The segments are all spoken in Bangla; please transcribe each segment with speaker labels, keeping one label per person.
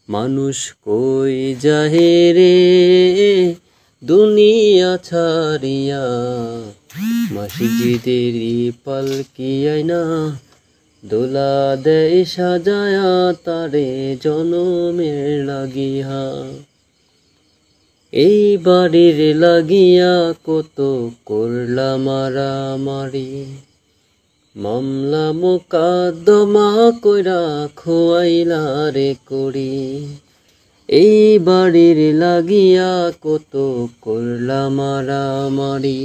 Speaker 1: মানুষ কই যাহে রে দুনিয়া ছাড়িয়া, মসজিদেরই পালকি আয়না দোলা দেয় সাজায়া তারে জনমের লাগিয়া। এই বাড়ির লাগিয়া কত করলা মারামারি, মামলা মোকদ্দমা কইরা খোয়াইলা রে করি। এই বাড়ির লাগিয়া কত করলা মারামারি,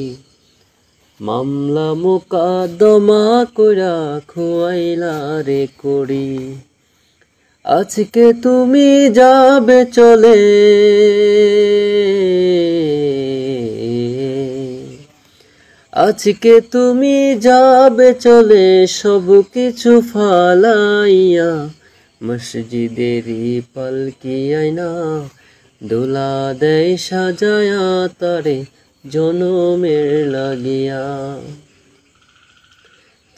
Speaker 1: মামলা মোকদ্দমা কইরা খোয়াইলা রে করি। আজকে তুমি যাবে চলে, আজকে তুমি যাবে চলে সব কিছু ফালাইয়া, মসজিদেরই পালকি আয়না দোলা দেয় সাজায়া তারে জনমের লাগিয়া।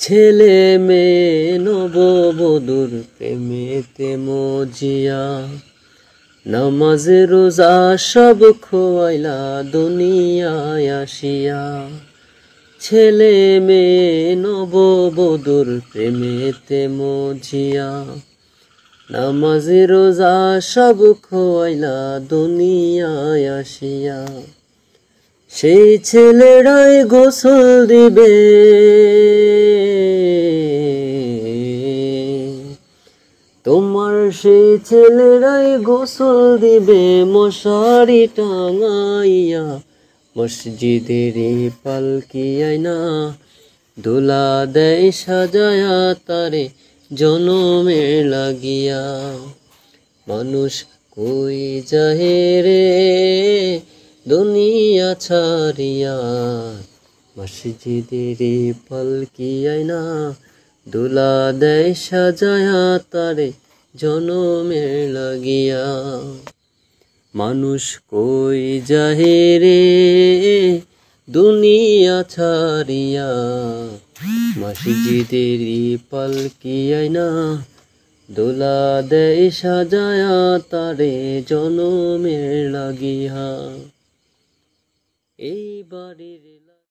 Speaker 1: ছেলে মেয়ে নববধূর প্রেমেতে মজিয়া, নামাজ রোজা সব খোয়াইলা দুনিয়ায় আসিয়া। ছেলে মেয়ে নববধূর প্রেমেতে মজিয়া, নামাজ রোজা সব খোয়াইলা দুনিয়ায় আসিয়া। সেই ছেলেরাই গোসল দিবে, তোমার সেই ছেলেরাই গোসল দিবে মশারি টাঙাইয়া, মসজিদেরই পালকি আয়না দোলা দেয় সাজায়া তারে জনমের লাগিয়া। মানুষ কই যাহে রে দুনিয়া ছাড়িয়া, মসজিদেরই পালকি আয়না দোলা দেয় সাজায়া তারে জনমের লাগিয়া। মানুষ কই যাহে রে দুনিয়া ছাড়িয়া, মসজিদেরই পালকি আয়না দোলা দেয় সাজায়া তারে জনমের লাগিয়া। এই বাড়ির